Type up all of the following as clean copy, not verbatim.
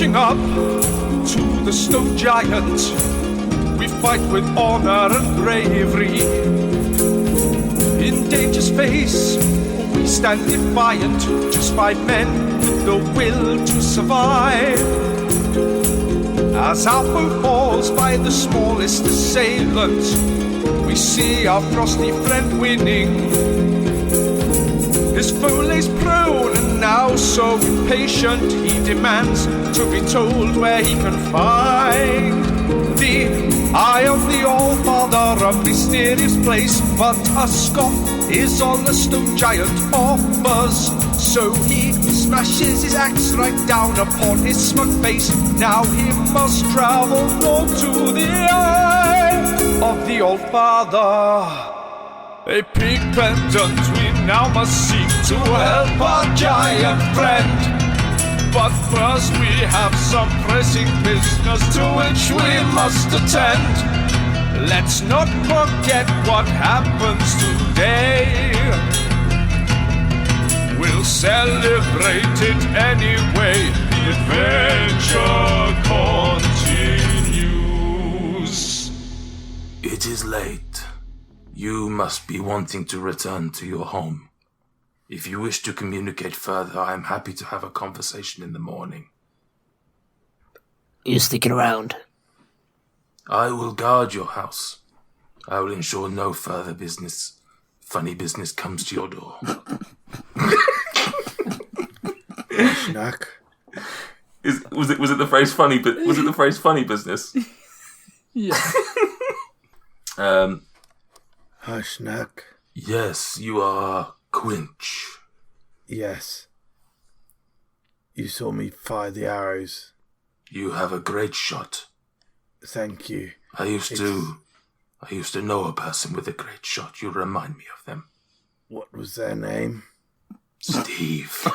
marching up to the stone giant. We fight with honor and bravery. In danger's face, we stand defiant, just 5 men with the will to survive. As our foe falls by the smallest assailant, we see our frosty friend winning. His foe lays prone, and now so impatient, he demands to be told where he can find the eye of the All-Father, a mysterious place. But a scoff is all the stone giant offers, so he smashes his axe right down upon his smug face. Now he must travel north to the eye of the All-Father. A peak pendant we now must seek to help our giant friend. But first we have some pressing business to which we must attend. Let's not forget what happens today. We'll celebrate it anyway. The adventure continues. It is late. You must be wanting to return to your home. If you wish to communicate further, I am happy to have a conversation in the morning. You sticking around? I will guard your house. I will ensure no further funny business comes to your door. Snack. Was it the phrase funny? Was it the phrase funny business? Yeah. Hi, Snack. Yes, you are Quinch. Yes. You saw me fire the arrows. You have a great shot. Thank you. I used to know a person with a great shot. You remind me of them. What was their name? Steve.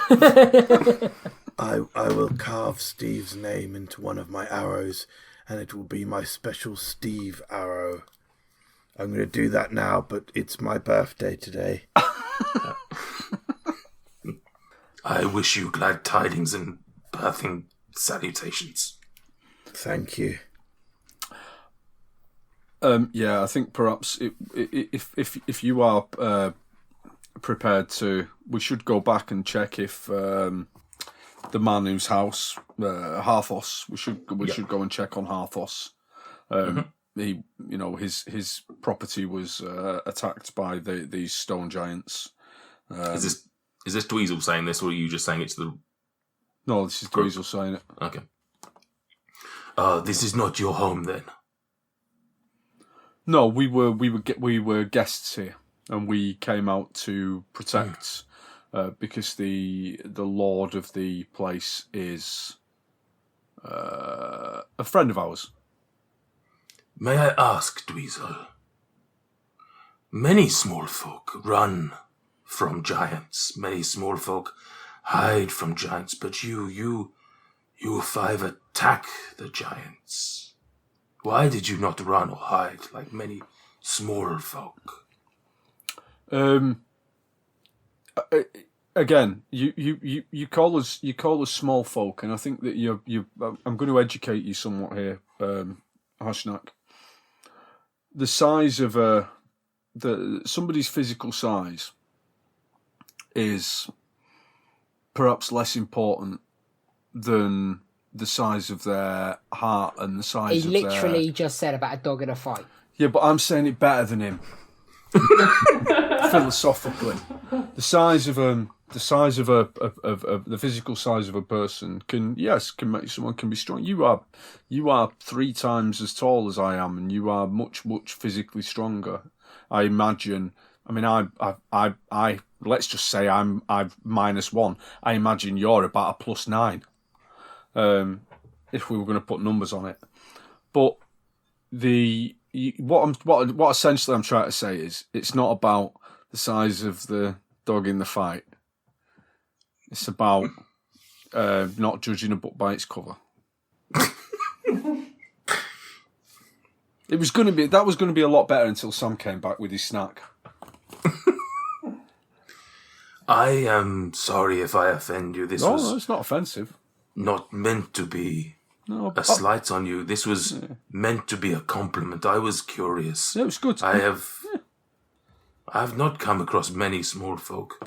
I will carve Steve's name into one of my arrows, and it will be my special Steve arrow. I'm going to do that now, but it's my birthday today. I wish you glad tidings and birthing salutations. Thank you. Yeah, I think perhaps if you are prepared to, we should go back and check if the man whose house, Harthos, we should go and check on Harthos. He, his property was attacked by these stone giants. Is this Dweezil saying this, or are you just saying it to the? No, this is Dweezil saying it. Okay. This is not your home then. No, we were guests here, and we came out to protect because the lord of the place is a friend of ours. May I ask, Dweezil? Many small folk run from giants. Many small folk hide from giants, but you 5 attack the giants. Why did you not run or hide like many small folk? Again, you call us small folk, and I think that you I'm going to educate you somewhat here, Hashnak. The size of somebody's physical size is perhaps less important than the size of their heart and the size of He literally just said about a dog in a fight. Yeah, but I'm saying it better than him. Philosophically, the physical size of a person can make someone can be strong. You are 3 times as tall as I am, and you are much physically stronger. I imagine. I mean, I let's just say I'm -1. I imagine you're about a +9. If we were going to put numbers on it, but what essentially I'm trying to say is it's not about the size of the dog in the fight. It's about not judging a book by its cover. That was going to be a lot better until Sam came back with his snack. I am sorry if I offend you. No, it's not offensive. not meant to be a slight on you. This was meant to be a compliment. I was curious. It was good. I have not come across many small folk.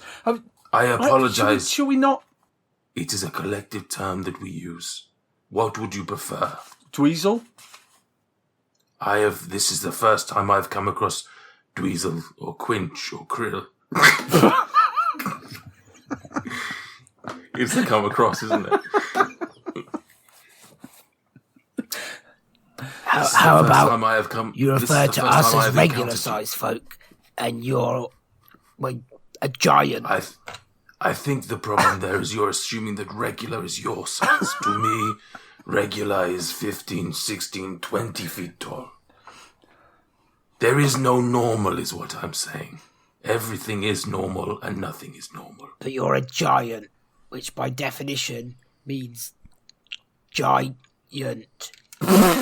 I apologize. Should we not? It is a collective term that we use. What would you prefer? Dweezil? This is the first time I've come across Dweezil or Quinch or Krill. It's to come across, isn't it? How about I have come, you refer to us as regular-sized folk, and you're a giant? I think the problem there is you're assuming that regular is your size. To me, regular is 15, 16, 20 feet tall. There is no normal, is what I'm saying. Everything is normal and nothing is normal. But you're a giant, which by definition means giant,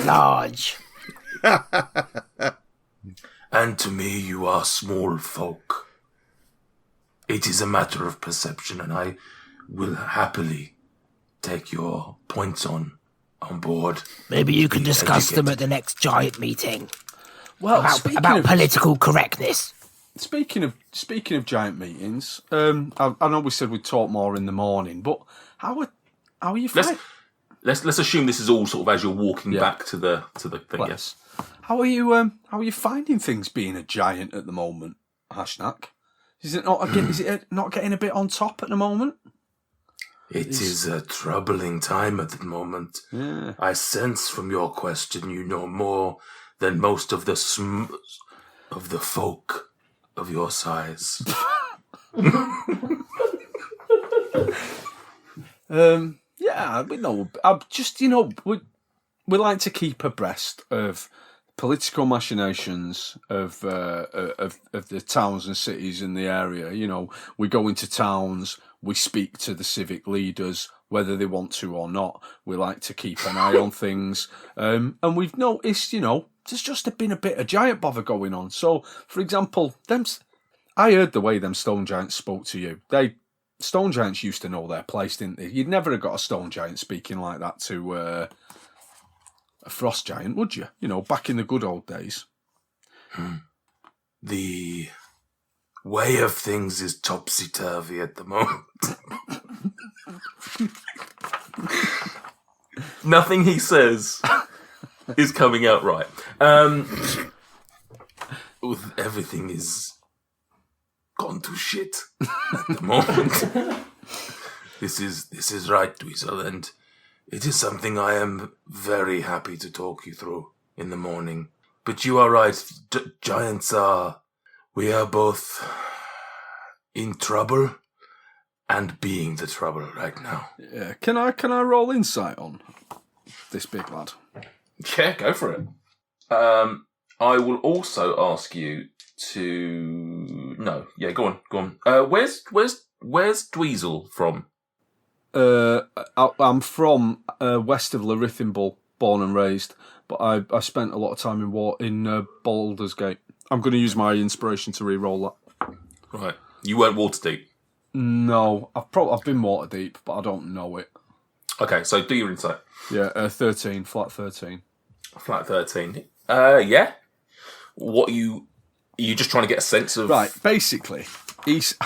large. And to me, you are small folk. It is a matter of perception, and I will happily take your points on board. Maybe you can discuss them at the next giant meeting. Well, about political correctness. Speaking of giant meetings, I know we said we'd talk more in the morning, but how are you finding? Let's assume this is all sort of as you're walking back to the thing. Yes. How are you finding things being a giant at the moment, Hashnak? Is it not getting a bit on top at the moment? It is a troubling time at the moment. Yeah. I sense from your question you know more than most of the folk of your size. Yeah, we know. I'm just, we like to keep abreast of political machinations of the towns and cities in the area. We go into towns, we speak to the civic leaders, whether they want to or not. We like to keep an eye on things, and we've noticed, there's just been a bit of giant bother going on. So, for example, I heard the way them stone giants spoke to you. Stone giants used to know their place, didn't they? You'd never have got a stone giant speaking like that to a frost giant, would you? Back in the good old days. The way of things is topsy-turvy at the moment. Nothing he says is coming out right. Everything is gone to shit at the moment. This is right, Dweezil, and it is something I am very happy to talk you through in the morning. But you are right, giants we are both in trouble and being the trouble right now. Yeah, can I roll insight on this big lad? Yeah, go for it. I will also ask you to... No, yeah, go on. Where's Dweezil from? I'm from west of Larithinbul, born and raised, but I spent a lot of time in Baldur's Gate. I'm going to use my inspiration to re-roll that. Right. You weren't Waterdeep? No, I've been Waterdeep, but I don't know it. Okay, so do your insight. Yeah, 13, flat 13. Flat 13. Yeah. What are you just trying to get a sense of? Right, basically, he's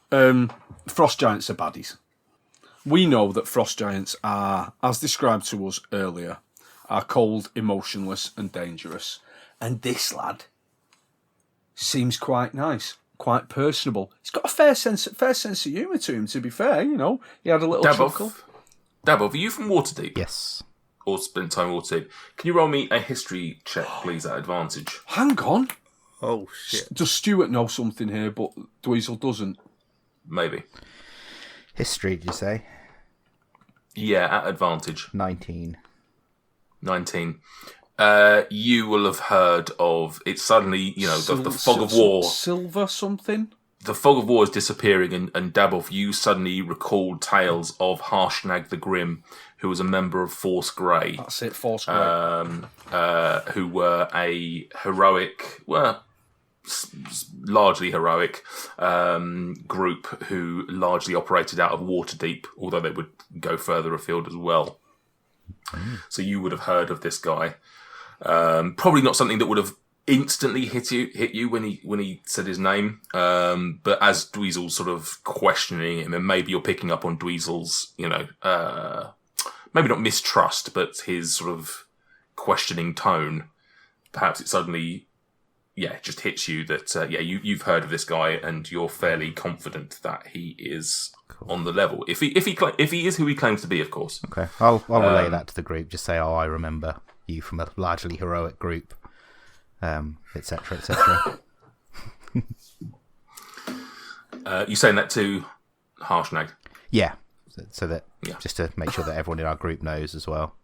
frost giants are baddies. We know that frost giants are, as described to us earlier, are cold, emotionless, and dangerous. And this lad seems quite nice, quite personable. He's got a fair sense of humour to him. To be fair, he had a little chuckle. Dabov, are you from Waterdeep? Yes. Or spent time in Waterdeep? Can you roll me a history check, please, at advantage? Hang on. Oh shit! Does Stuart know something here, but Dweezil doesn't? Maybe. History, did you say? Yeah, at advantage. 19. 19. You will have heard of it suddenly, the fog of war. Silver something? The fog of war is disappearing, and Dabov, you suddenly recalled tales of Harshnag the Grim, who was a member of Force Grey. That's it, Force Grey. Who were a heroic, largely heroic group who largely operated out of Waterdeep, although they would go further afield as well. So you would have heard of this guy. Probably not something that would have instantly hit you when he said his name. But as Dweezil's sort of questioning him, and maybe you're picking up on Dweezil's, maybe not mistrust, but his sort of questioning tone. Perhaps it suddenly, just hits you that you've heard of this guy, and you're fairly confident that he is on the level. If he is who he claims to be, of course. Okay, I'll relay that to the group. Just say, I remember you from a largely heroic group, etc., etc. You saying that to Harshnag? Yeah, so that just to make sure that everyone in our group knows as well.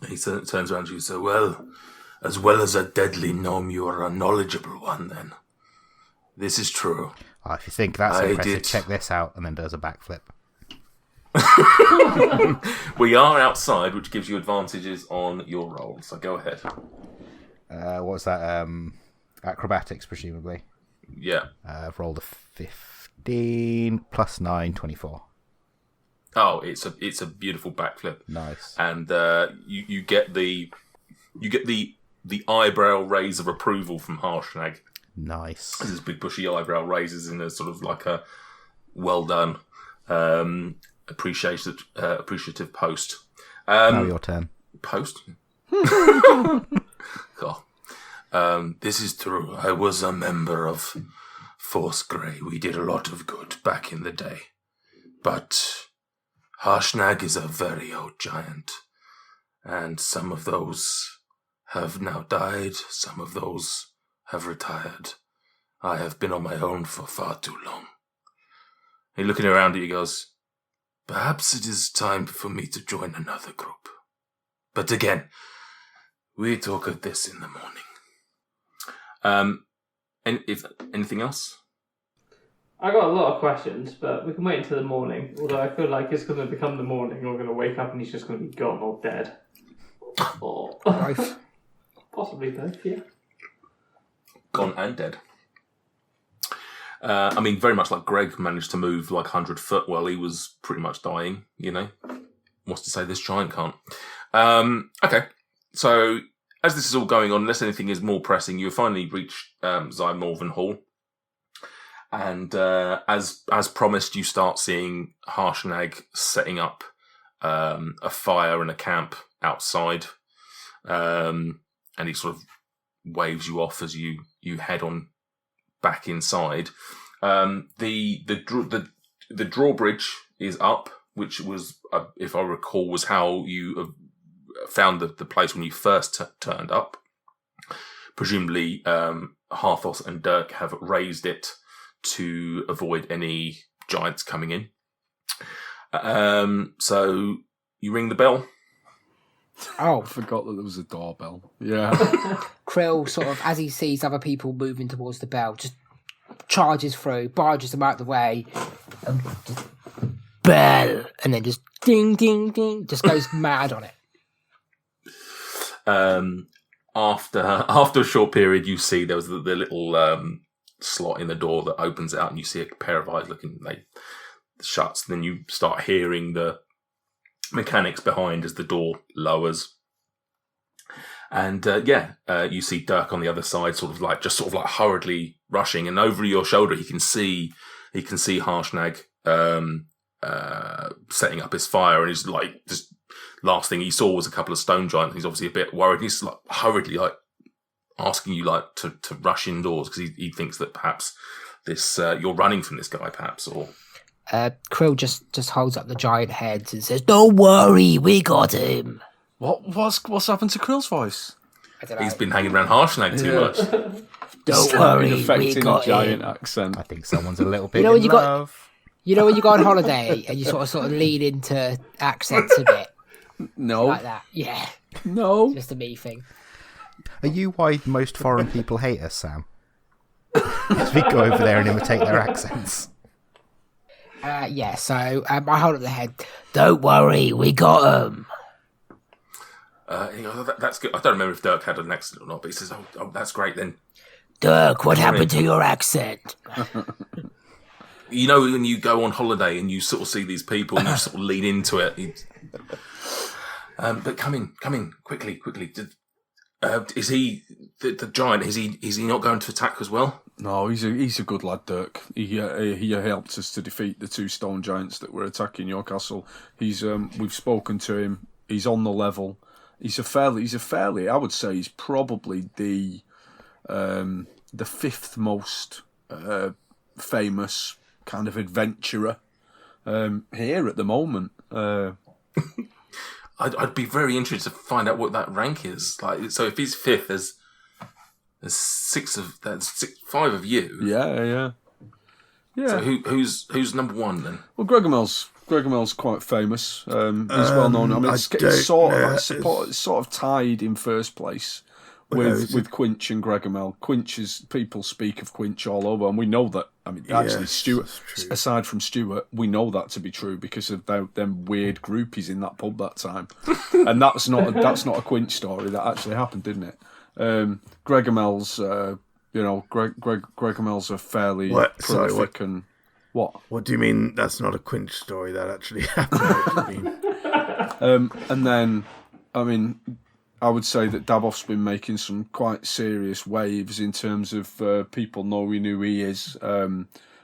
He turns around to you and says, "Well, as well as a deadly gnome, you are a knowledgeable one, then. This is true." If you think that's impressive, check this out, and then does a backflip. We are outside, which gives you advantages on your roll, so go ahead. What was that? Acrobatics, presumably. Yeah. I've rolled a 15 plus 9, 24. Oh, it's a beautiful backflip. Nice. And you get the eyebrow raise of approval from Harshnag. Nice. His big bushy eyebrow raises in a sort of like a well done, appreciative post. Now your turn. Post. Oh. This is true. I was a member of Force Grey. We did a lot of good back in the day, but Harshnag is a very old giant, and some of those have now died. Some of those have retired. I have been on my own for far too long. He looking around at you goes, "Perhaps it is time for me to join another group. But again, we talk of this in the morning." And if anything else? I got a lot of questions, but we can wait until the morning. Although I feel like it's going to become the morning, and we're going to wake up and he's just going to be gone or dead. Or Both. possibly both, yeah. Gone and dead. Very much like Greg managed to move like 100 foot while he was pretty much dying, What's to say this giant can't? Okay, so as this is all going on, unless anything is more pressing, you finally reach Zymorvan Hall. And as promised, you start seeing Harshnag setting up a fire and a camp outside. And he sort of waves you off as you head on back inside. The drawbridge is up, which was, if I recall, was how you found the place when you first turned up. Presumably, Harthos and Dirk have raised it to avoid any giants coming in. So you ring the bell. Oh, I forgot that there was a doorbell. Yeah. Krill, sort of, as he sees other people moving towards the bell, just charges through, barges them out of the way, and just, bell, and then just ding, ding, ding, just goes mad on it. After a short period, you see there was the little slot in the door that opens out, and you see a pair of eyes looking. They shuts. Then you start hearing the mechanics behind as the door lowers, and you see Dirk on the other side, sort of like hurriedly rushing, and over your shoulder he can see Harshnag setting up his fire, and he's like, just last thing he saw was a couple of stone giants. He's obviously a bit worried. He's like hurriedly asking you to rush indoors because he thinks that perhaps this you're running from this guy, perhaps, or. Krill just holds up the giant heads and says, "Don't worry, we got him." What's happened to Krill's voice? I don't know. He's been hanging around Harshnag too much. Don't worry, we affecting got giant him. accent. I think someone's a little bit when in you love. when you go on holiday and you sort of lean into accents a bit No. like that? Yeah, No. just a me thing. Are you why most foreign people hate us, Sam? Because we go over there and imitate their accents. So I hold up the head. Don't worry, we got him. That's good. I don't remember if Dirk had an accent or not, but he says, "Oh, that's great then." Dirk, what happened to your accent? You know, when you go on holiday and you sort of see these people and you sort of lean into it. But come in, quickly. Is he the giant? Is he not going to attack as well? No, he's a good lad, Dirk. He helped us to defeat the 2 stone giants that were attacking your castle. We've spoken to him. He's on the level. He's a fairly. I would say he's probably the 5th most famous kind of adventurer here at the moment. I'd be very interested to find out what that rank is. Like, so if he's 5th, there's 5 of you. Yeah. So who's number 1 then? Well, Gregomel's quite famous. He's well known. I mean, it's sort of tied in first place with Quinch and Gregomel. People speak of Quinch all over, and we know that. I mean, actually, Stuart. Aside from Stuart, we know that to be true because of them weird groupies in that pub that time, and that's not a Quinch story. That actually happened, didn't it? Gregomel's, Gregomel's a fairly prolific and what? What do you mean? That's not a Quinch story. That actually happened. And then, I mean, I would say that Daboff's been making some quite serious waves in terms of people knowing who he is,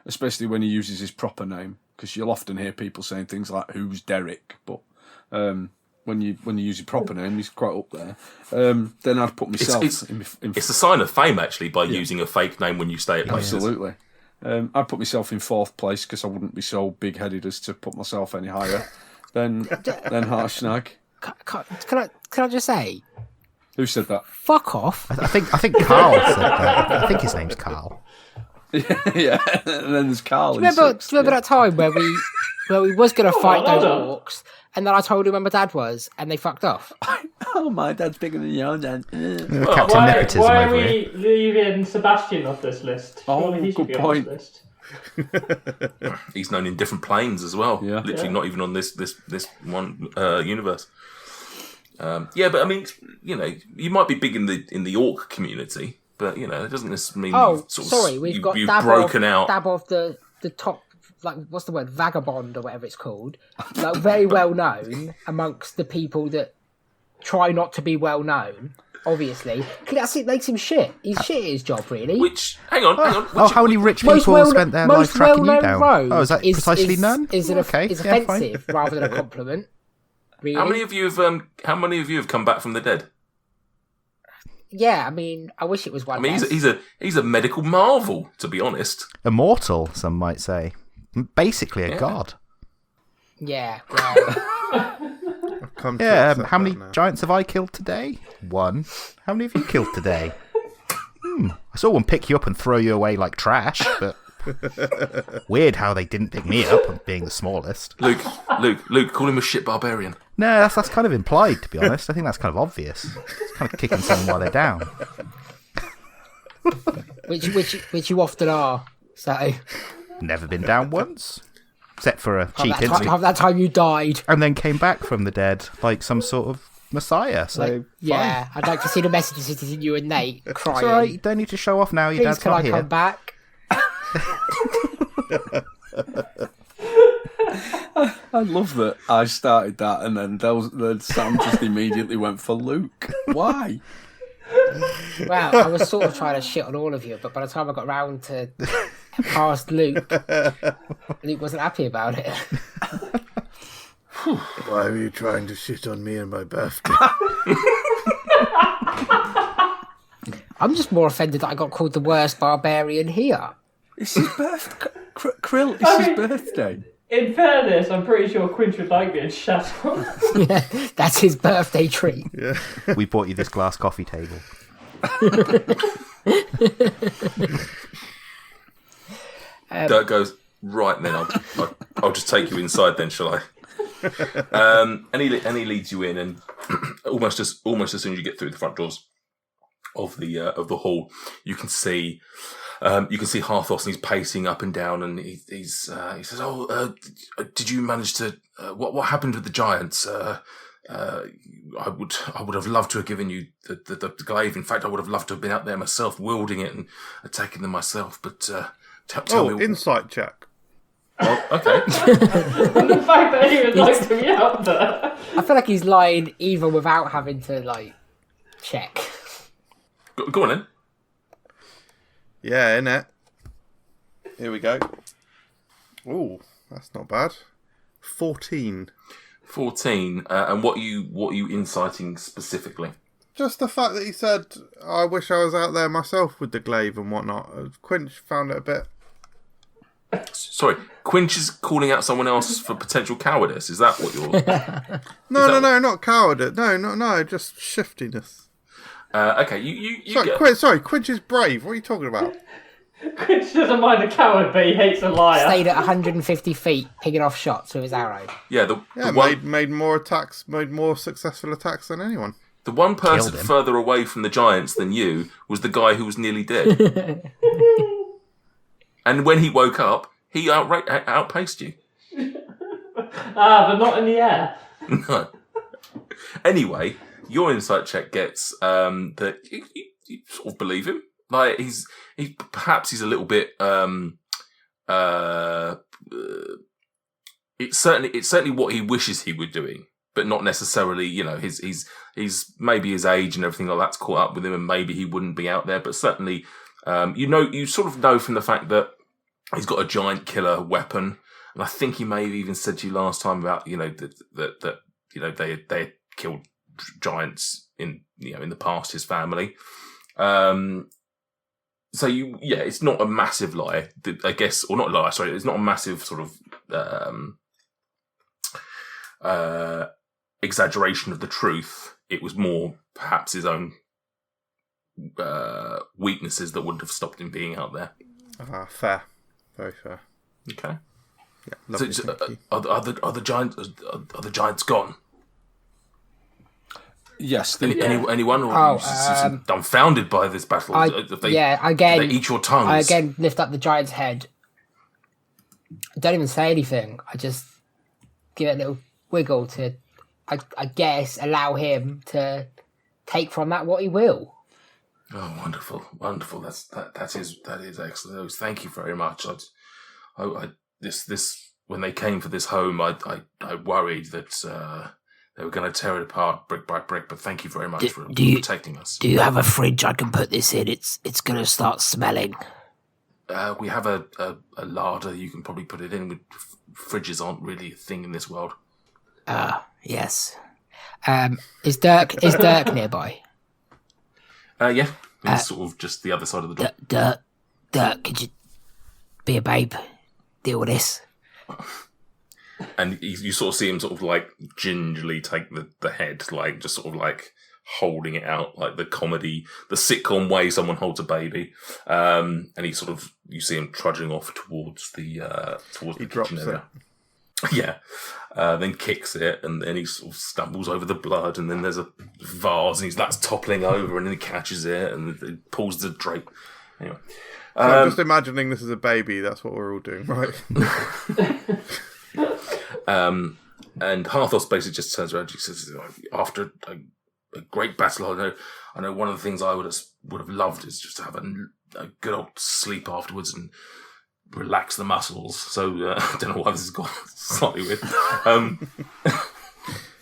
especially when he uses his proper name, because you'll often hear people saying things like, "Who's Derek?" But when you use your proper name, he's quite up there. Then I'd put myself. It's a sign of fame, actually, by using a fake name when you stay at places. Absolutely. I'd put myself in 4th place because I wouldn't be so big-headed as to put myself any higher than Harshnag. Can I just say? Who said that? Fuck off. I think Carl said that. I think his name's Carl. Yeah. And then there's Carl. Remember that time where we was going to fight those orcs, and then I told him where my dad was, and they fucked off. Oh, my dad's bigger than your dad. Captain Nepotism why are over we here. leaving Sebastian off this list? Surely he should good be point. on this list. He's known in different planes as well. Yeah. Literally not even on this one universe. But I mean, you might be big in the orc community, but it doesn't necessarily mean we've got you've Daboff, broken out. Daboff the top, like, what's the word, vagabond or whatever it's called, like, very well known amongst the people that try not to be well known. Obviously, that's it makes him shit. He's shit at his job, really. Which hang on. How many rich people spent their life tracking you down? Is that precisely none? Is offensive rather than a compliment. Really? How many of you have come back from the dead? Yeah, I mean, I wish it was one. I mean, he's a medical marvel, to be honest. Immortal, some might say. Basically a god. Yeah. Well, yeah. How many giants have I killed today? 1. How many have you killed today? I saw one pick you up and throw you away like trash, but weird how they didn't pick me up, being the smallest. Luke, call him a shit barbarian. No, that's kind of implied, to be honest. I think that's kind of obvious. It's kind of kicking someone while they're down. which you often are. So never been down once, except for a cheap incident. That time you died, and then came back from the dead like some sort of messiah. So yeah, I'd like to see the messages between you and Nate crying. It's all right. You don't need to show off now. Your dad's not here. Come back? I love that I started that and then Sam just immediately went for Luke. Why? Well, I was sort of trying to shit on all of you, but by the time I got round to past Luke wasn't happy about it. Why were you trying to shit on me on my birthday? I'm just more offended that I got called the worst barbarian here. It's his birthday. Krill, it's his birthday. In fairness, I'm pretty sure Quinch would like being shat on. Yeah, that's his birthday treat. Yeah. We bought you this glass coffee table. Dirk goes, right then, I'll just take you inside then, shall I? And he leads you in, and almost as soon as you get through the front doors of the hall, you can see Harthos, and he's pacing up and down, and he says, "Oh, did you manage to? What happened with the giants? I would have loved to have given you the glaive. In fact, I would have loved to have been out there myself, wielding it and attacking them myself. But tell me, insight check. Oh, okay. And the fact that he would like to be out there. I feel like he's lying even without having to, like, check. Go on then. Yeah, innit? Here we go. Ooh, that's not bad. 14. 14. And what are you inciting specifically? Just the fact that he said, I wish I was out there myself with the glaive and whatnot. Quinch found it a bit... Sorry, Quinch is calling out someone else for potential cowardice. Is that what you're... No, not cowardice. No, just shiftiness. Okay, you Quinch is brave. What are you talking about? Quinch doesn't mind a coward, but he hates a liar. Stayed at 150 feet, picking off shots with his arrow. Yeah, made more attacks, made more successful attacks than anyone. The one person further away from the giants than you was the guy who was nearly dead. And when he woke up, he outpaced you. But not in the air. No. Anyway, your insight check gets that you sort of believe him. Like he's a little bit. It's certainly what he wishes he were doing, but not necessarily. You know, he's maybe his age and everything like that's caught up with him, and maybe he wouldn't be out there. But certainly, you sort of know from the fact that he's got a giant killer weapon, and I think he may have even said to you last time about that they had killed giants in the past, his family. So it's not a massive lie, I guess, or not lie. Sorry, it's not a massive sort of exaggeration of the truth. It was more perhaps his own weaknesses that wouldn't have stopped him being out there. Fair. Very fair. Okay. Yeah. Lovely, So, are the giants gone? Yes. Anyone? Or are you dumbfounded by this battle? Again. They eat your tongues. I again lift up the giant's head. I don't even say anything. I just give it a little wiggle to, I guess, allow him to take from that what he will. Oh, wonderful! That is excellent. Thank you very much. This when they came for this home, I worried that they were going to tear it apart brick by brick. But thank you very much for protecting us. Do you have a fridge I can put this in? It's going to start smelling. We have a larder you can probably put it in. Fridges aren't really a thing in this world. Yes. Is Dirk nearby? Yeah, it's sort of just the other side of the door. Dirk, could you be a babe? Deal with this. And you sort of see him sort of like gingerly take the head, like just sort of like holding it out, like the sitcom way someone holds a baby. And you see him trudging off towards the kitchen area. Yeah. Then kicks it, and then he sort of stumbles over the blood, and then there's a vase, and that's toppling over, and then he catches it, and he pulls the drape. Anyway. So I'm just imagining this as a baby, that's what we're all doing, right? And Harthos basically just turns around and says, after a great battle, I know one of the things I would have loved is just to have a good old sleep afterwards and relax the muscles. So I don't know why this has gone slightly weird.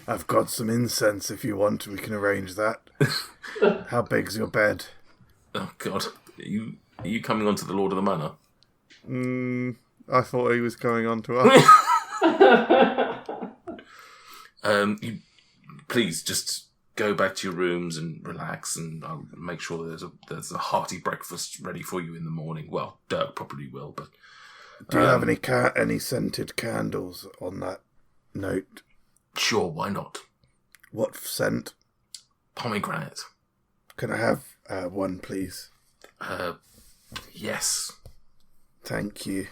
I've got some incense if you want. We can arrange that. How big's your bed? Oh God, are you coming on to the Lord of the Manor? I thought he was going on to us. You please just go back to your rooms and relax, and I'll make sure there's a hearty breakfast ready for you in the morning. Well, Dirk probably will, but do you have any scented candles on that note? Sure, why not? What scent? Pomegranate. Can I have one, please? Yes. Thank you.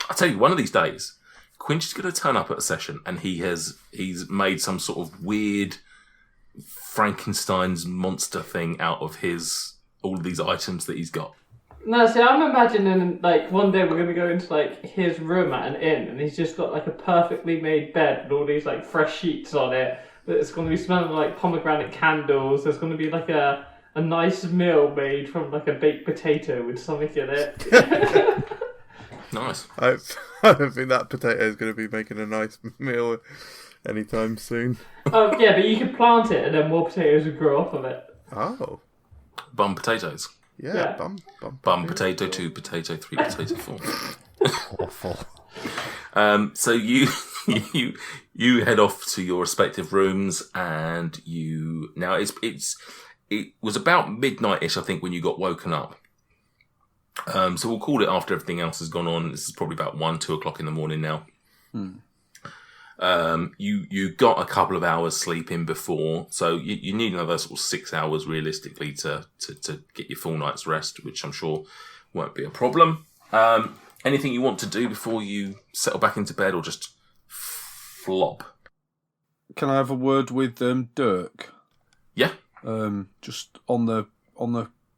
I'll tell you, one of these days, Quinch is going to turn up at a session, and he's made some sort of weird Frankenstein's monster thing out of all of these items that he's got. No, see, I'm imagining, like, one day we're going to go into, like, his room at an inn, and he's just got, like, a perfectly made bed with all these, like, fresh sheets on it, It's going to be smelling like pomegranate candles. There's going to be like a nice meal made from like a baked potato with something in it. Nice. I don't think that potato is going to be making a nice meal anytime soon. Oh yeah, but you could plant it and then more potatoes would grow off of it. Oh. Bum potatoes. Yeah. Bum potato, 2 potato, 3 potato, 4. Awful. So you head off to your respective rooms, and it was about midnight-ish, I think, when you got woken up. So we'll call it after everything else has gone on. This is probably about 1-2 o'clock in the morning now. You got a couple of hours sleep in before, so you need another sort of 6 hours realistically to get your full night's rest, which I'm sure won't be a problem. Anything you want to do before you settle back into bed, or just flop? Can I have a word with Dirk? Yeah. Just on the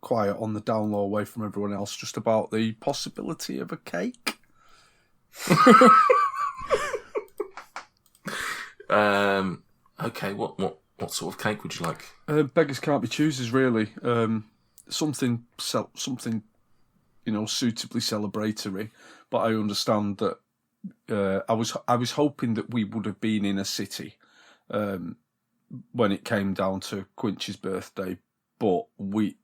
quiet, on the down low, away from everyone else, just about the possibility of a cake. Okay. What sort of cake would you like? Beggars can't be choosers, really. Something suitably celebratory. But I understand that I was hoping that we would have been in a city when it came down to Quinch's birthday, but we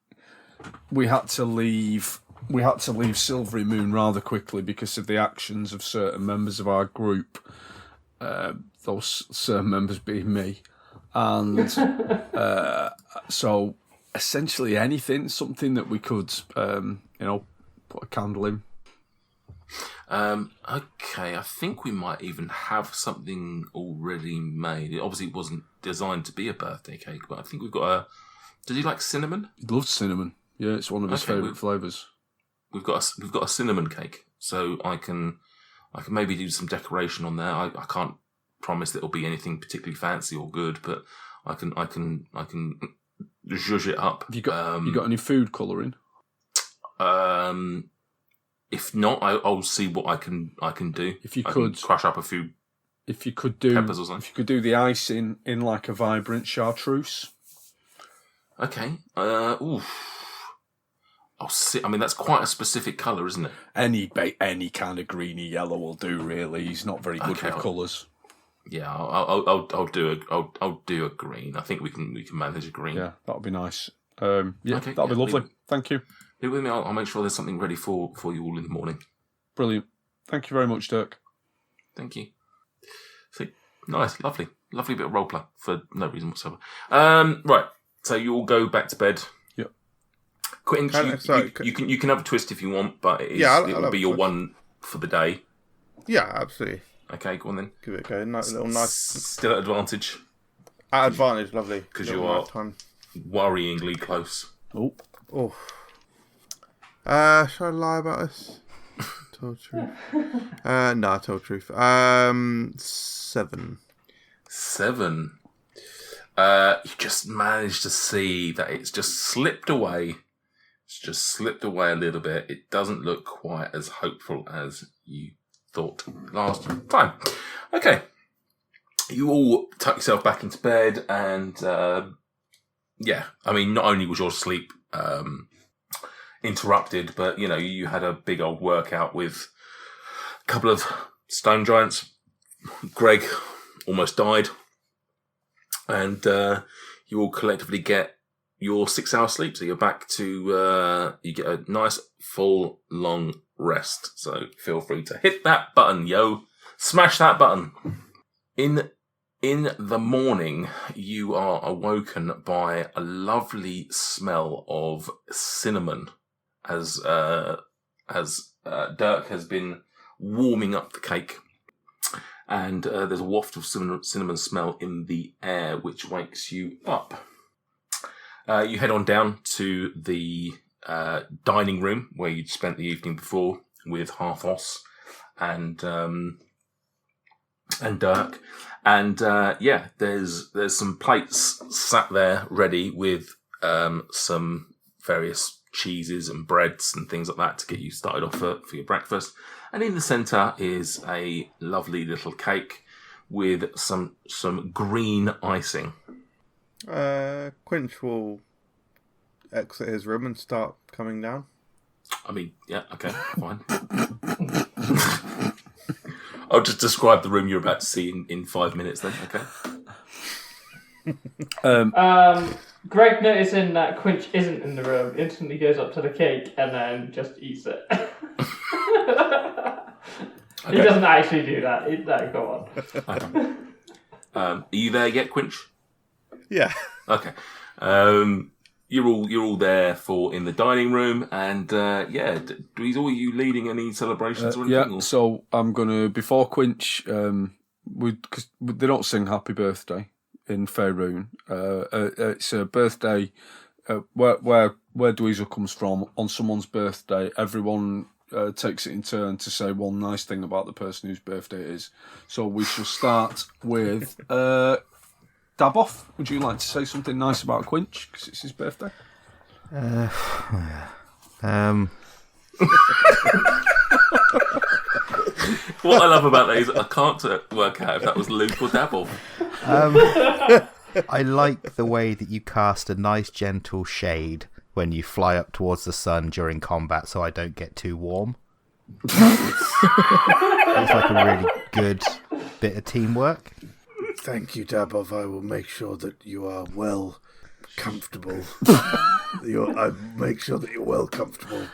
had to leave. We had to leave Silvery Moon rather quickly because of the actions of certain members of our group. Those certain members being me, and so essentially something that we could, put a candle in. Okay, I think we might even have something already made. It obviously wasn't designed to be a birthday cake, but I think we've got Does he like cinnamon? He loves cinnamon. Yeah, it's one of his favourite flavours. We've got a cinnamon cake, so I can maybe do some decoration on there. I can't promise that it'll be anything particularly fancy or good, but I can zhuzh it up. Have you got any food colouring? If not, I'll see what I can do. If you I could can crush up a few. If you could do peppers or something. If you could do the icing in like a vibrant chartreuse. Okay. I'll see. I mean, that's quite a specific colour, isn't it? Any kind of greeny yellow will do. Really, he's not very good with colours. Yeah, I'll do a green. I think we can manage a green. Yeah, that'll be nice. Okay, that'll be lovely. Thank you. Leave it with me. I'll make sure there's something ready for you all in the morning. Brilliant. Thank you very much, Dirk. Thank you. See, nice, lovely bit of roleplay for no reason whatsoever. Right. So you all go back to bed. Yep. Quentin, you can have a twist if you want, but it'll be your one for the day. Yeah, absolutely. Okay, go on then. Give it a go. Nice. Still at advantage. At advantage, lovely. Because you are worryingly close. Oh. Shall I lie about this? Tell truth. No, I told truth. 7. 7. You just managed to see that it's just slipped away. It's just slipped away a little bit. It doesn't look quite as hopeful as you thought last time. Okay. You all tuck yourself back into bed, and I mean, not only was your sleep interrupted, but you had a big old workout with a couple of stone giants. Greg almost died, and you all collectively get your 6 hours sleep. So you're back to you get a nice full long rest. So feel free to hit that button, smash that button. In the morning, you are awoken by a lovely smell of cinnamon as Dirk has been warming up the cake, and there's a waft of cinnamon smell in the air which wakes you up. You head on down to the dining room where you'd spent the evening before with Harthos and Dirk, and there's some plates sat there ready with some various cheeses and breads and things like that to get you started off for your breakfast. And in the centre is a lovely little cake with some green icing. Quinch will exit his room and start coming down. I mean, yeah, okay, fine. I'll just describe the room you're about to see in 5 minutes then, okay? Greg, noticing that Quinch isn't in the room, instantly goes up to the cake and then just eats it. He doesn't actually do that. No, go on. Are you there yet, Quinch? Yeah. Okay. You're all there in the dining room, and Dweezil, are you leading any celebrations or anything? Yeah. So I'm gonna before Quinch, because they don't sing Happy Birthday in Faerun. It's a birthday where Dweezil comes from. On someone's birthday, everyone takes it in turn to say one nice thing about the person whose birthday it is. So we shall start with Daboff. Would you like to say something nice about Quinch because it's his birthday? What I love about that is I can't work out if that was Luke or Daboff. I like the way that you cast a nice gentle shade when you fly up towards the sun during combat, so I don't get too warm. It's like a really good bit of teamwork. Thank you, Dabov. I will make sure that you are well comfortable. I make sure that you're well comfortable.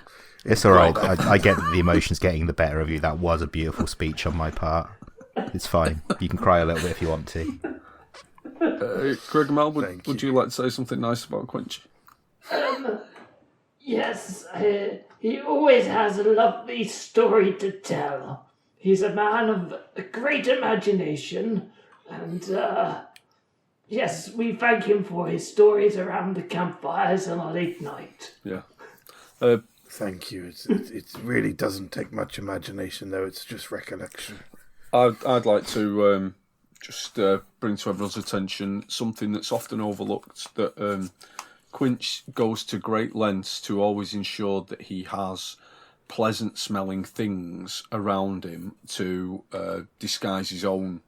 It's all right. I get that the emotion's getting the better of you. That was a beautiful speech on my part. It's fine. You can cry a little bit if you want to. Greg Mel, would you like to say something nice about Quinch? Yes, he always has a lovely story to tell. He's a man of a great imagination, and yes, we thank him for his stories around the campfires on a late night. Yeah. Thank you. It really doesn't take much imagination, though. It's just recollection. I'd like to just bring to everyone's attention something that's often overlooked, that Quinch goes to great lengths to always ensure that he has pleasant smelling things around him to disguise his own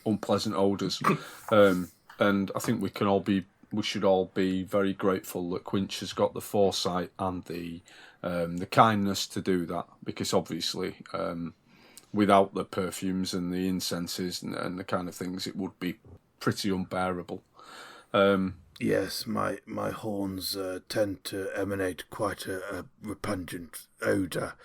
unpleasant odours. And I think we should all be very grateful that Quinch has got the foresight and the kindness to do that, because obviously without the perfumes and the incenses and the kind of things, it would be pretty unbearable. Yes, my horns tend to emanate quite a repugnant odour,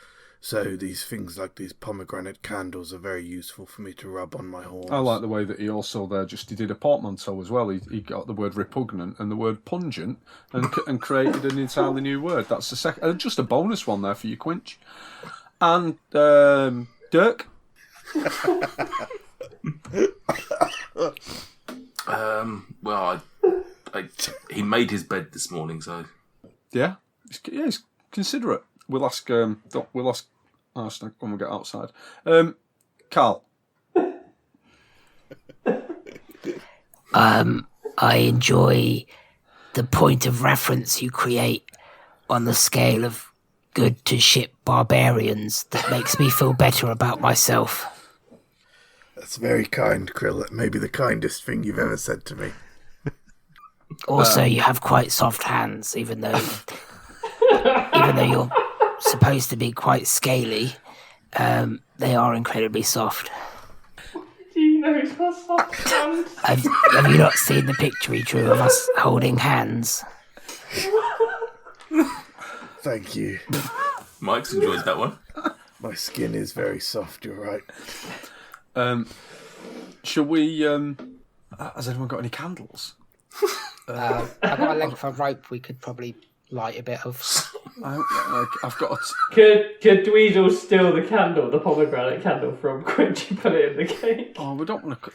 so these things like these pomegranate candles are very useful for me to rub on my horns. I like the way that he also he did a portmanteau as well. He got the word repugnant and the word pungent and created an entirely new word. That's the second, just a bonus one there for you, Quinch. And Dirk? Well, he made his bed this morning, so yeah, he's considerate. We'll ask Arsenic when we get outside. Carl. I enjoy the point of reference you create on the scale of good to shit barbarians. That makes me feel better about myself. That's very kind, Krill. That may be the kindest thing you've ever said to me. Also, you have quite soft hands, even though you're supposed to be quite scaly. They are incredibly soft. Do you know he's got soft hands? Have you not seen the picture he drew of us holding hands? Thank you. Mike's enjoyed that one. My skin is very soft, you're right. Shall we... has anyone got any candles? I've got a length of rope we could probably light a bit of. I've got... Could Dweezil steal the candle, the pomegranate candle from Quinch and put it in the cake? Oh, we don't want to...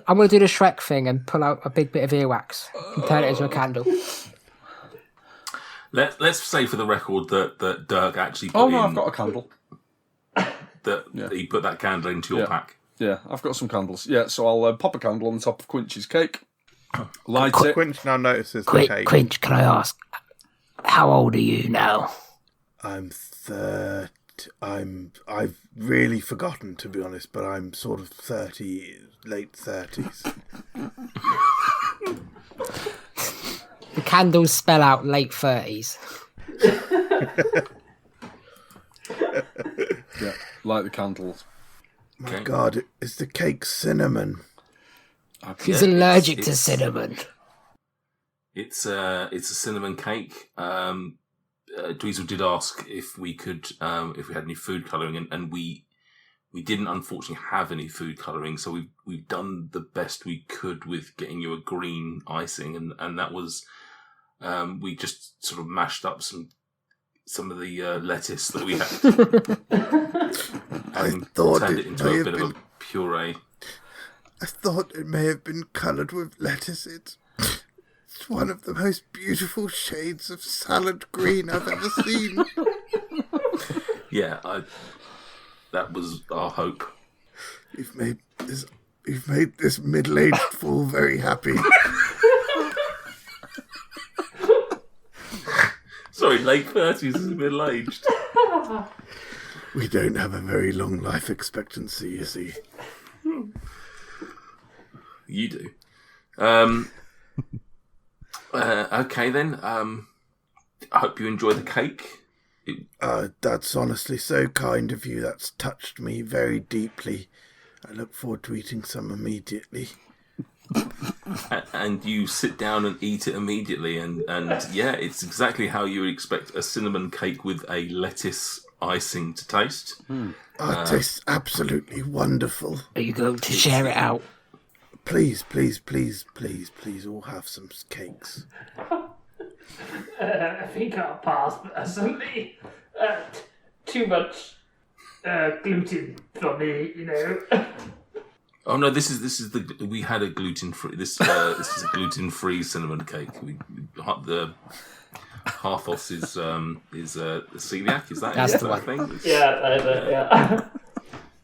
I'm going to do the Shrek thing and pull out a big bit of earwax and turn it into a candle. Let's say for the record that Dirk actually put I've got a candle. He put that candle into your pack. Yeah, I've got some candles. Yeah, so I'll pop a candle on the top of Quinch's cake. Light it. Quinch now notices the cake. Quinch, can I ask, how old are you now? I'm 13. right. I've really forgotten, to be honest, but I'm sort of 30, late 30s. The candles spell out late 30s. Yeah, light the candles. My God, is the cake cinnamon? He's allergic to cinnamon. It's a cinnamon cake. Dweezil did ask if we had any food colouring, and we didn't unfortunately have any food colouring, so we've done the best we could with getting you a green icing, and that was we just sort of mashed up some of the lettuce that we had and turned it into a bit of a puree. I thought it may have been coloured with lettuce. It's one of the most beautiful shades of salad green I've ever seen. Yeah, that was our hope. You've made this middle-aged fool very happy. Sorry, late 30s is middle-aged. We don't have a very long life expectancy, you see. You do. Okay then. I hope you enjoy the cake. That's honestly so kind of you. That's touched me very deeply. I look forward to eating some immediately. And you sit down and eat it immediately, and yeah, it's exactly how you would expect a cinnamon cake with a lettuce icing to taste. It tastes absolutely wonderful. Are you going to share it out? Please, all have some cakes. I think I'll pass personally. Too much gluten for me, you know. Oh no, this is we had a gluten free. This is a gluten free cinnamon cake. The Harthos is celiac. Is that That's is the that one. thing? Yeah.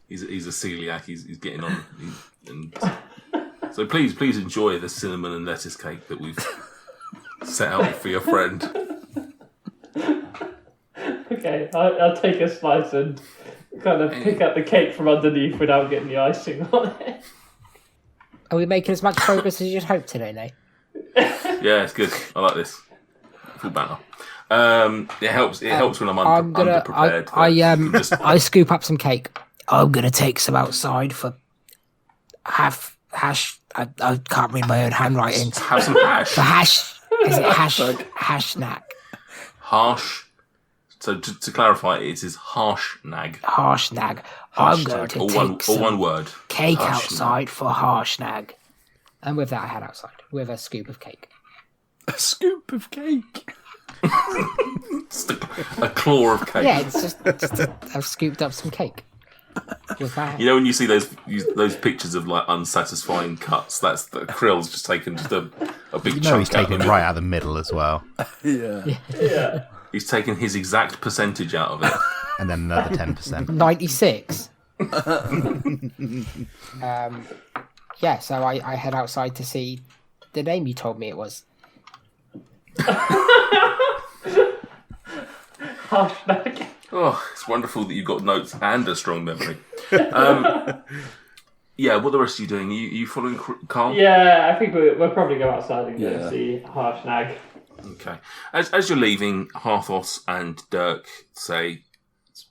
He's a celiac. He's getting on. So please enjoy the cinnamon and lettuce cake that we've set out for your friend. Okay, I'll take a slice and kind of pick up the cake from underneath without getting the icing on it. Are we making as much progress as you'd hope today, Nate? Yeah, it's good. I like this. Full banner. It helps. It helps when I'm underprepared. I scoop up some cake. I'm gonna take some outside for hash. I can't read my own handwriting. Have some hash. For hash. Is it hash? Hash snack. Harsh. So to clarify, it is harsh nag. Harsh nag. I'm going to take some one word. cake Harsh outside for harsh nag. And with that, I head outside with a scoop of cake. A scoop of cake. Just a claw of cake. Yeah, it's just I've scooped up some cake. With that. You know when you see those pictures of like unsatisfying cuts, that's the Krill's just taken just a big chunk. You know he's taken out of right out of the middle as well. Yeah. He's taken his exact percentage out of it. And then another 10%. 96. Yeah, so I head outside to see the name you told me it was. Hashtag. Oh, it's wonderful that you've got notes and a strong memory. Yeah, what the rest are you doing? You following Carl? Yeah, I think we'll probably go outside and go see Harsh Nag. Okay. As you're leaving, Harthos and Dirk say,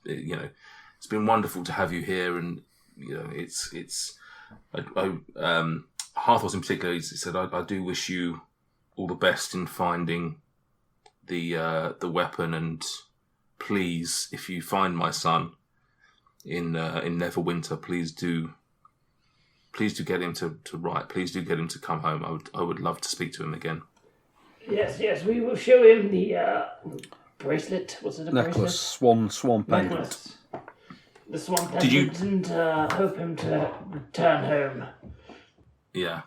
it's been wonderful to have you here, and it's Harthos in particular. He said, I do wish you all the best in finding the weapon, and please, if you find my son in Neverwinter, please do get him to write. Please do get him to come home. I would love to speak to him again. Yes, we will show him the bracelet. Was it a Necklace, bracelet? swan pendant. Necklace. The swan pendant, and hope him to return home. Yeah.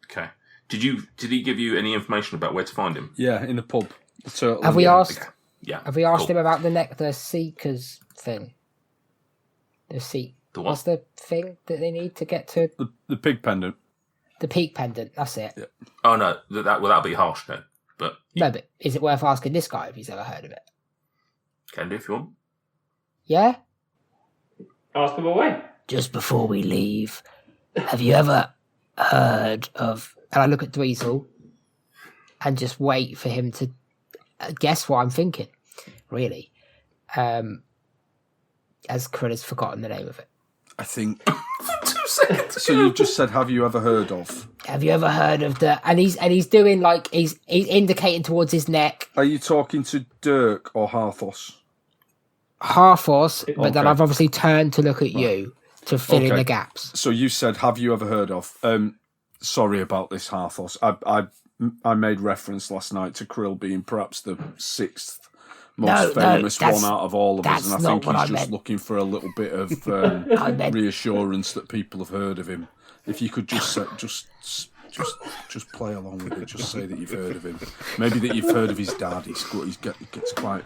Okay. Did he give you any information about where to find him? Yeah, in the pub. Have we asked? Okay. Yeah. Have we asked him about the Seekers thing? The what? What's the thing that they need to get to? The pig pendant. The peak pendant. That's it. Yeah. Oh no, that'll be harsh then. But No, but is it worth asking this guy if he's ever heard of it? can do if you want. Yeah? Ask him away. Just before we leave, have you ever heard of... And I look at Dweezil and just wait for him to guess what I'm thinking, really. As Krill has forgotten the name of it. I think... 2 seconds So you've just said, have you ever heard of? Have you ever heard of the... And he's doing like... He's indicating towards his neck. Are you talking to Dirk or Harthos? Harthos, but then Okay. I've obviously turned to look at you to fill in Okay. the gaps. So you said, have you ever heard of? Sorry about this, Harthos. I made reference last night to Krill being perhaps the 6th most famous one out of all of us, and I think he's just looking for a little bit of reassurance that people have heard of him. If you could just play along with it, just say that you've heard of him. Maybe that you've heard of his dad. He gets quite.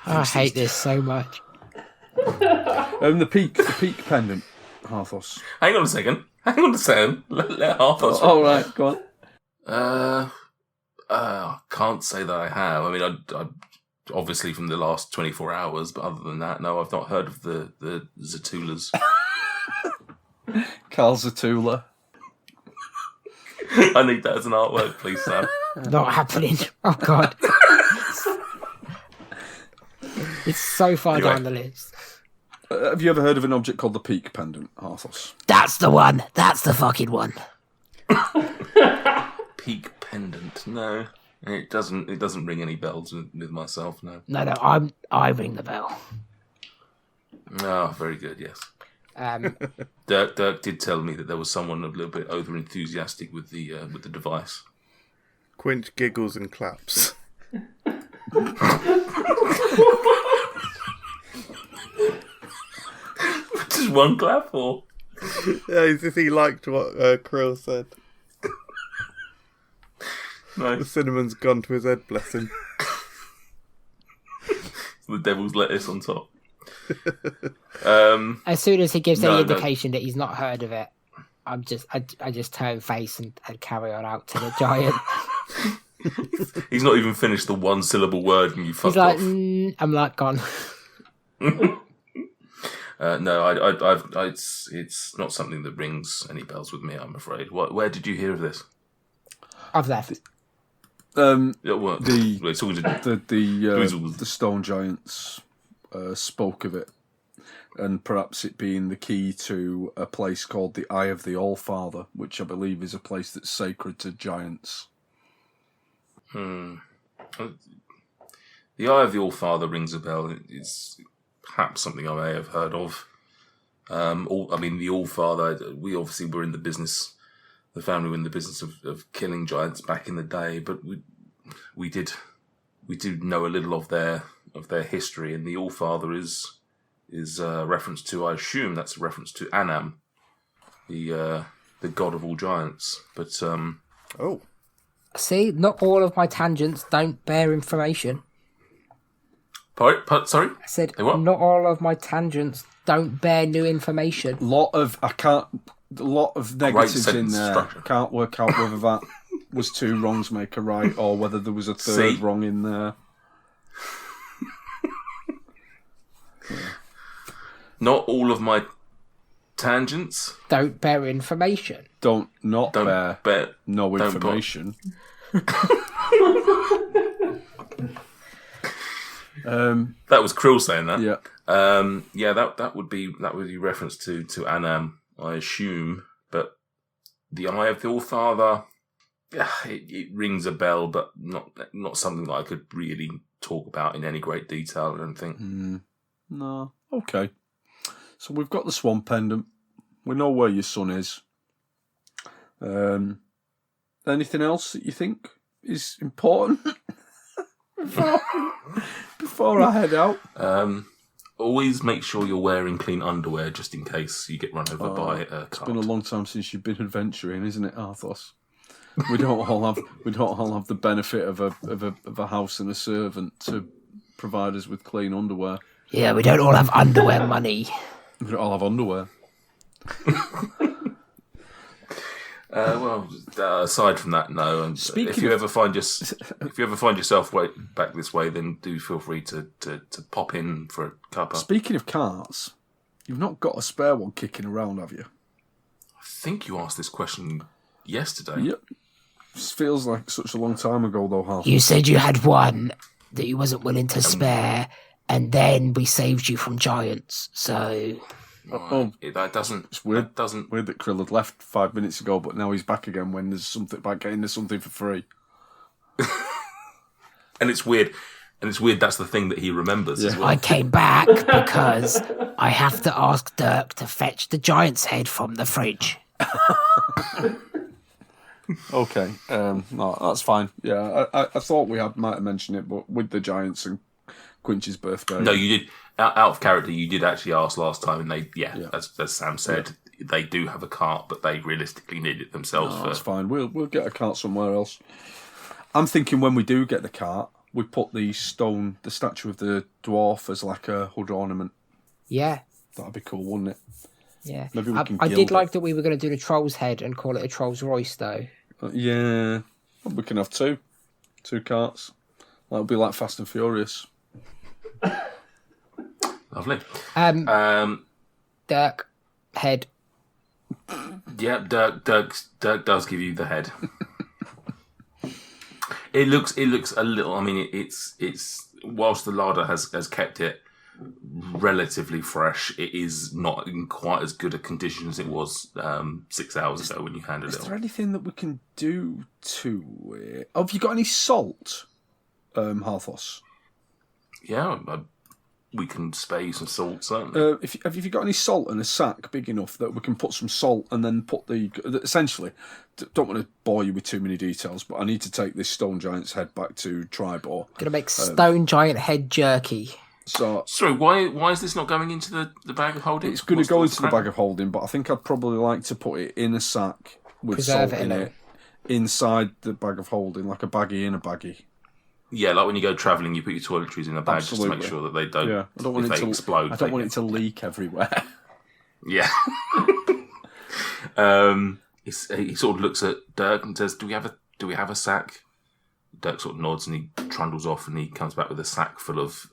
I hate this so much. The peak pendant, Harthos. Hang on a second. Let Harthos. All right, go on. I can't say that I have. I mean, I obviously from the last 24 hours, but other than that, no, I've not heard of the Zatulas. Carl Zatula. I need that as an artwork, please, Sam. Not happening. Oh, God. It's so far Anyway. down the list. Have you ever heard of an object called the peak pendant, Harthos? That's the one. That's the fucking one. Peak pendant. No, it doesn't. It doesn't ring any bells with myself. No. No, I ring the bell. Oh, very good. Yes. Dirk did tell me that there was someone a little bit over enthusiastic with the device. Quint giggles and claps. Just one clap, or Yeah, as if he liked what Krill said. no? The cinnamon's gone to his head, bless him. The devil's lettuce on top. As soon as he gives No, any no. indication that he's not heard of it, I just turn face and carry on out to the giant. He's not even finished the one syllable word, and you fucked He's like, off. I'm like gone. No, it's not something that rings any bells with me, I'm afraid. Where did you hear of this? I've left. Yeah, well, we're talking to The stone giants spoke of it, and perhaps it being the key to a place called the Eye of the All-Father, which I believe is a place that's sacred to giants. The Eye of the All-Father rings a bell. It's perhaps something I may have heard of. The All-Father, we obviously were in the business, the family were in the business of killing giants back in the day, but we do know a little of their history, and the All-Father is a reference to, I assume that's a reference to Anam, the god of all giants. But Oh. See, not all of my tangents don't bear information. sorry? I said, Hey, what? not all of my tangents don't bear new information. A lot of negatives in sentence there. structure. Can't work out whether that was 2 wrongs make a right, or whether there was a third See? wrong in there. Not all of my tangents Don't bear information. Don't don't bear no don't put- information. That was Krill saying that. Yeah. That would be reference to Anam, I assume. But the Eye of the All-Father, it rings a bell, but not something that I could really talk about in any great detail, I don't think. No. Okay. So we've got the Swan Pendant. We know where your son is. Anything else that you think is important before I head out? Always make sure you're wearing clean underwear, just in case you get run over by a cart. It's been a long time since you've been adventuring, isn't it, Arthos? We don't all have the benefit of a house and a servant to provide us with clean underwear. Yeah, we don't all have underwear money. We don't all have underwear. Aside from that, no. And if you ever find yourself back this way, then do feel free to pop in for a cuppa. Speaking of carts, you've not got a spare one kicking around, have you? I think you asked this question yesterday. Yep. This feels like such a long time ago, though, Hal. You said you had one that you wasn't willing to spare, and then we saved you from giants. So that doesn't. It's weird. That doesn't. Weird that Krill had left 5 minutes ago, but now he's back again when there's something about getting something for free. And it's weird. That's the thing that he remembers as well. I came back because I have to ask Dirk to fetch the giant's head from the fridge. Okay, no, that's fine. Yeah, I thought we might have mentioned it, but with the giants and Quinch's birthday. No, you did. Out of character, you did actually ask last time, and they, as Sam said, they do have a cart, but they realistically need it themselves. That's fine. We'll get a cart somewhere else. I'm thinking when we do get the cart, we put the statue of the dwarf as like a hood ornament. Yeah. That'd be cool, wouldn't it? Yeah. Maybe we can I did like that we were going to do the troll's head and call it a troll's Royce, though. Yeah. Well, we can have two carts. That'll be like Fast and Furious. Lovely. Dirk, head. Yeah, Dirk does give you the head. It looks a little. I mean, it's whilst the larder has kept it relatively fresh, it is not in quite as good a condition as it was 6 hours ago when you handed it. Is there anything that we can do to it? Have you got any salt, Halthos? Yeah, we can spare you some salt, certainly. Have you got any salt in a sack big enough that we can put some salt and then put essentially, don't want to bore you with too many details, but I need to take this stone giant's head back to Tribor. Gonna make stone giant head jerky. So, sorry, why is this not going into the bag of holding? It's going to go into the bag of holding, but I think I'd probably like to put it in a sack with salt in it, inside the bag of holding, like a baggie in a baggie. Yeah, like when you go travelling, you put your toiletries in a bag just to make sure that they don't. Yeah, I don't want it to explode. I don't want it to leak everywhere. Yeah. He sort of looks at Dirk and says, "Do we have a sack?" Dirk sort of nods and he trundles off and he comes back with a sack full of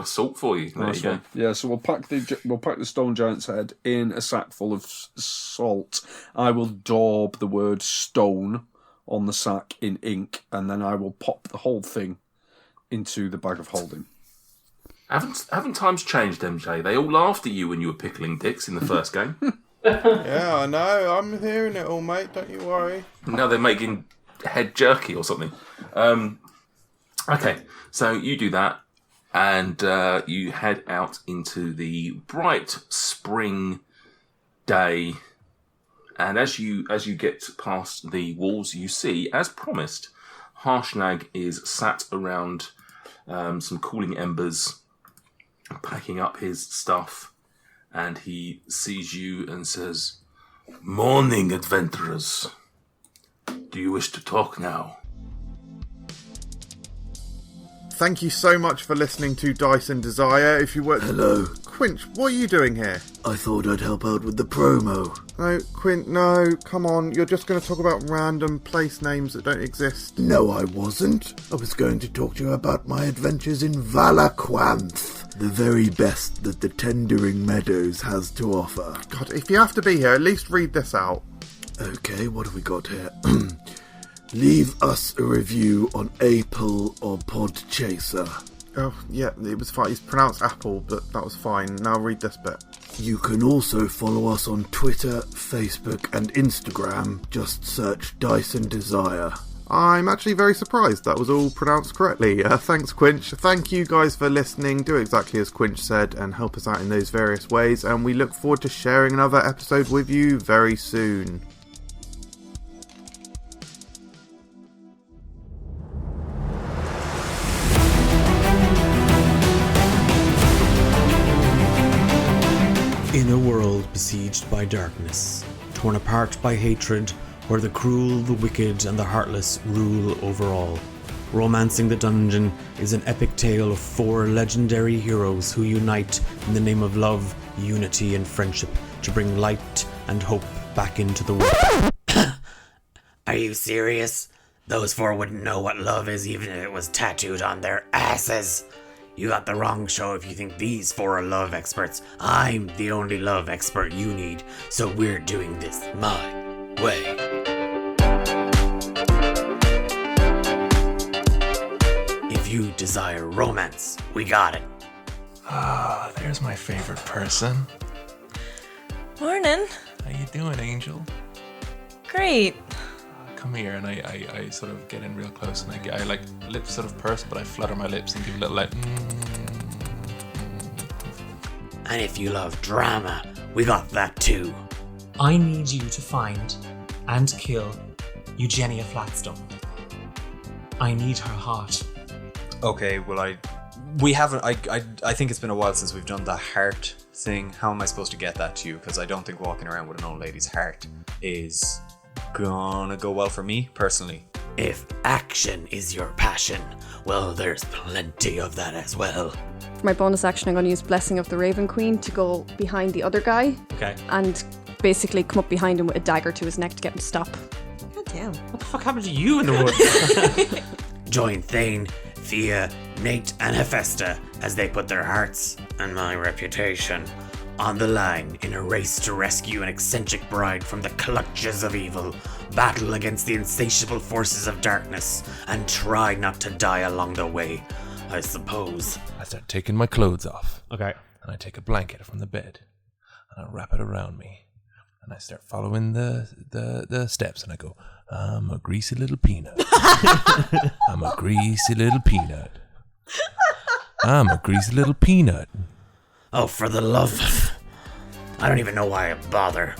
salt for you. There you go. Yeah, so we'll pack the stone giant's head in a sack full of salt. I will daub the word stone on the sack in ink, and then I will pop the whole thing into the bag of holding. Haven't times changed, MJ? They all laughed at you when you were pickling dicks in the first game. Yeah, I know. I'm hearing it all, mate. Don't you worry. Now they're making head jerky or something. Okay, so you do that, and you head out into the bright spring day. And as you get past the walls, you see, as promised, Harshnag is sat around some cooling embers, packing up his stuff, and he sees you and says, "Morning, adventurers. Do you wish to talk now?" Thank you so much for listening to Dice and Desire. If you were... Hello. Quinch, what are you doing here? I thought I'd help out with the promo. No, Quint, no, come on. You're just going to talk about random place names that don't exist. No, I wasn't. I was going to talk to you about my adventures in Valaquanth, the very best that the Tendering Meadows has to offer. God, if you have to be here, at least read this out. Okay, what have we got here? Leave us a review on Apple or Podchaser. Oh, yeah, it was fine. It's pronounced Apple, but that was fine. Now read this bit. You can also follow us on Twitter, Facebook and Instagram. Just search Dice and Desire. I'm actually very surprised that was all pronounced correctly. Thanks, Quinch. Thank you guys for listening. Do exactly as Quinch said and help us out in those various ways. And we look forward to sharing another episode with you very soon. In a world besieged by darkness, torn apart by hatred, where the cruel, the wicked, and the heartless rule over all, romancing the dungeon is an epic tale of 4 legendary heroes who unite in the name of love, unity, and friendship to bring light and hope back into the world. Are you serious? Those four wouldn't know what love is even if it was tattooed on their asses. You got the wrong show if you think these four are love experts. I'm the only love expert you need, so we're doing this my way. If you desire romance, we got it. Ah, there's my favorite person. Morning. How you doing, Angel? Great. Come here, and I sort of get in real close, and I like lips sort of purse, but I flutter my lips and give a little like. And if you love drama, we got that too. I need you to find and kill Eugenia Flatstone. I need her heart. Okay, well I think it's been a while since we've done the heart thing. How am I supposed to get that to you? Because I don't think walking around with an old lady's heart is gonna go well for me, personally. If action is your passion, well, there's plenty of that as well. For my bonus action, I'm going to use Blessing of the Raven Queen to go behind the other guy. Okay. And basically come up behind him with a dagger to his neck to get him to stop. God damn. What the fuck happened to you in the woods? Join Thane, Thea, Nate, and Hephaestus as they put their hearts and my reputation on the line in a race to rescue an eccentric bride from the clutches of evil, battle against the insatiable forces of darkness, and try not to die along the way, I suppose. I start taking my clothes off. Okay. And I take a blanket from the bed, and I wrap it around me, and I start following the steps, and I go, I'm a greasy little peanut. I'm a greasy little peanut. I'm a greasy little peanut. Oh, for the love of... I don't even know why I bother.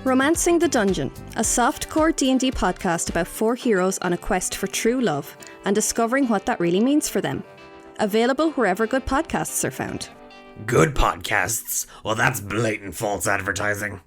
Romancing the Dungeon, a softcore D&D podcast about four heroes on a quest for true love and discovering what that really means for them. Available wherever good podcasts are found. Good podcasts? Well, that's blatant false advertising.